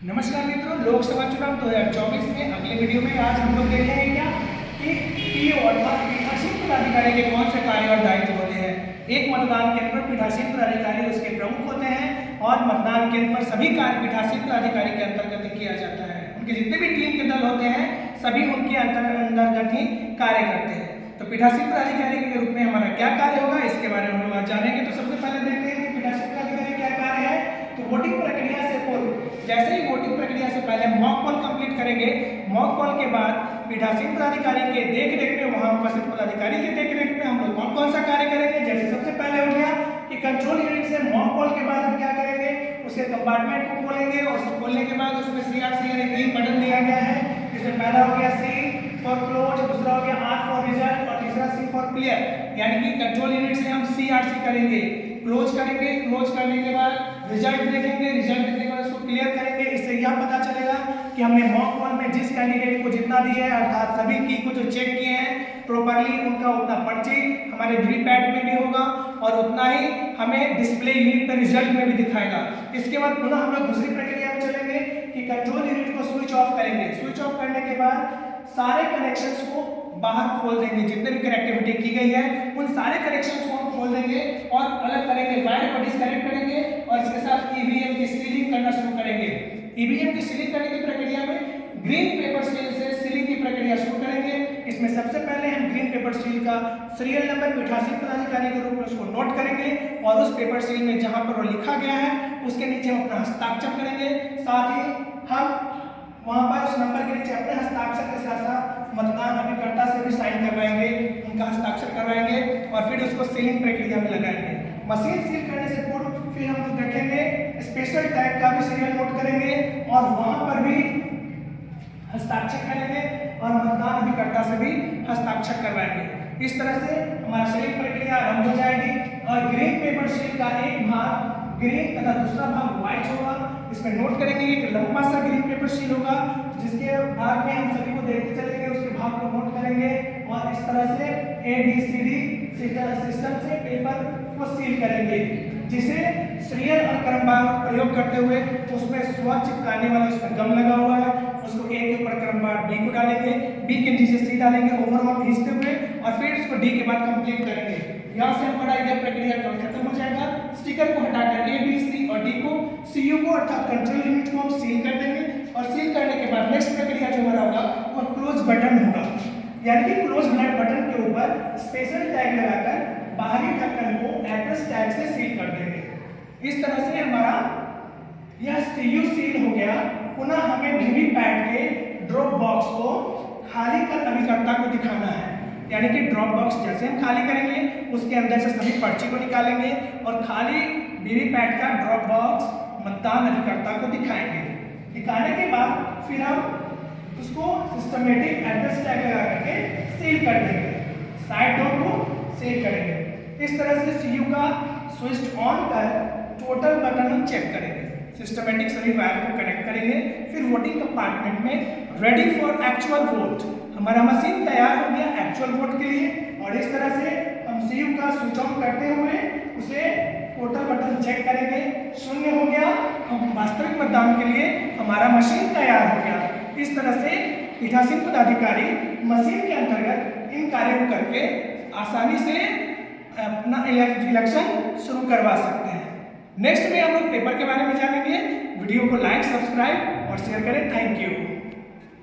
नमस्कार मित्रों, लोकसभा चुनाव 2024 में अगले वीडियो में आज हम लोग देखेंगे क्या कि पीओ अर्थात पीठासीन पदाधिकारी के कौन से कार्य और दायित्व होते हैं। एक मतदान केंद्र पर पीठासीन पदाधिकारी उसके प्रमुख होते हैं और मतदान केंद्र पर सभी कार्य पीठासीन पदाधिकारी के अंतर्गत किया जाता है। उनके जितने भी टीम के दल होते हैं सभी उनके अंतर्गत ही कार्य करते हैं। तो पीठासीन पदाधिकारी के रूप में हमारा क्या कार्य होगा इसके बारे में हम लोग जानेंगे। तो सबसे पहले देखते हैं कि पीठासीन पदाधिकारी क्या कार्य है। तो वोटिंग प्रक्रिया से पूर्व जैसे ही वोटिंग प्रक्रिया से पहले मॉक पोल कंप्लीट करेंगे, मॉक पोल के बाद पीठासीन पदाधिकारी के देखरेख में वहां उपस्थित पदाधिकारी के देखरेख में हम लोग कौन कौन सा कार्य करेंगे। जैसे सबसे पहले हो गया कि कंट्रोल यूनिट से मॉक पोल के बाद हम क्या करेंगे, उसके कंपार्टमेंट को खोलेंगे और उसको खोलने के बाद उसमें CRC यानी 3 बटन दिया गया है, जिसमें पहला हो गया C फॉर क्लोज, दूसरा हो गया R फॉर रिजल्ट और तीसरा C फॉर क्लियर। यानी कि कंट्रोल यूनिट से हम CRC करेंगे, क्लोज करेंगे, क्लोज करने के बाद रिजल्ट देखेंगे, रिजल्ट देखने के बाद उसको क्लियर करेंगे। इससे यह पता चलेगा कि हमने मॉक पोल में जिस कैंडिडेट को जितना दिया है अर्थात सभी की को जो चेक किए हैं प्रॉपर्ली उनका उतना पर्ची हमारे वीवीपैट में भी होगा और उतना ही हमें डिस्प्ले यूनिट पर रिजल्ट में भी दिखाएगा। इसके बाद पुनः हम लोग दूसरी प्रक्रिया में चलेंगे कि कंट्रोल यूनिट को स्विच ऑफ करेंगे। स्विच ऑफ करने के बाद सारे कनेक्शंस को बाहर खोल देंगे, जितने भी कनेक्टिविटी की गई है उन सारे कनेक्शंस को हम खोल देंगे और अलग करेंगे, वायर को डिस्कनेक्ट करेंगे और इसके साथ ईवीएम की सीलिंग करना शुरू करेंगे। ईवीएम की सीलिंग करने की प्रक्रिया में ग्रीन पेपर सील से सीलिंग की प्रक्रिया शुरू करेंगे। इसमें सबसे पहले हम ग्रीन पेपर सील का सीरियल नंबर पीठासीन पदाधिकारी के रूप में उसको नोट करेंगे और उस पेपर सील में जहां पर वो लिखा गया है उसके नीचे हम अपना हस्ताक्षर करेंगे। साथ ही हम वहां पर उस नंबर के नीचे अपने हस्ताक्षर के साथ साथ मतदान अभिकर्ता से भी साइन करवाएंगे, उनका हस्ताक्षर करवाएंगे और फिर उसको सीलिंग प्रक्रिया में लगाएंगे। मशीन सील करने से पूर्व फिर हम रखेंगे स्पेशल टैग का भी सीरियल नोट करेंगे और वहां पर भी हस्ताक्षर करेंगे और मतदान अभिकर्ता से भी हस्ताक्षर करवाएंगे। इस तरह से हमारा सीलिंग प्रक्रिया आरंभ हो जाएगी और ग्रीन पेपर सील का एक भाग ग्रीन तथा दूसरा भाग व्हाइट होगा। इसमें नोट करेंगे एक लंबा सा ग्रीन पेपर सील होगा जिसके भाग में हम सभी को देखते चलेंगे, उसके भाग को नोट करेंगे और इस तरह से ABCD सिस्टम से पेपर को सील करेंगे, जिसे सीरियल और क्रमवार प्रयोग करते हुए उसमें स्वच्छ चिपकाने वाला उसमें गम लगा हुआ है, उसको A के ऊपर क्रमवार D को डालेंगे, B के नीचे C डालेंगे ओवरऑल खींचते हुए और फिर इसको D के बाद कंप्लीट करेंगे। यहाँ से हमारा यह प्रक्रिया खत्म हो जाएगा। स्टिकर को हटाकर A, B, C और D को CU को अर्थात कंट्रोल यूनिट को हम सील कर देंगे और सील करने के बाद नेक्स्ट प्रक्रिया जो हमारा होगा वो क्लोज बटन होगा। यानी कि क्लोज बटन के ऊपर स्पेशल टैग लगाकर बाहरी ढक्कन को एड्रेस टैग से सील कर देंगे। इस तरह से हमारा यह CU सील हो गया। पुनः हमें वीवीपैट के ड्रॉप बॉक्स को खाली कर अभिकर्ता को दिखाना है। यानी कि ड्रॉप बॉक्स जैसे हम खाली करेंगे उसके अंदर से सभी पर्ची को निकालेंगे और खाली वीवीपैट का ड्रॉप बॉक्स मतदान अभिकर्ता को दिखाएंगे। दिखाने के बाद फिर हम उसको सिस्टमेटिक एड्रेस टैग लगा करके सील कर देंगे, साइड डोर को सील करेंगे। इस तरह से CU का स्विच ऑन कर टोटल बटन हम चेक करेंगे, सिस्टमेटिक सभी वायर को कनेक्ट करेंगे, फिर वोटिंग कंपार्टमेंट में रेडी फॉर एक्चुअल वोट। हमारा मशीन तैयार हो गया एक्चुअल वोट के लिए और इस तरह से हम CU का स्विच ऑन करते हुए उसे टोटल बटन चेक करेंगे, 0 हो गया, हम वास्तविक मतदान के लिए हमारा मशीन तैयार हो गया। इस तरह से पीठासीन पदाधिकारी मशीन के अंतर्गत इन कार्यों को करके आसानी से अपना इलेक्शन शुरू करवा सकते हैं। नेक्स्ट में हम लोग पेपर के बारे में जानेंगे। वीडियो को लाइक, सब्सक्राइब और शेयर करें। Thank you.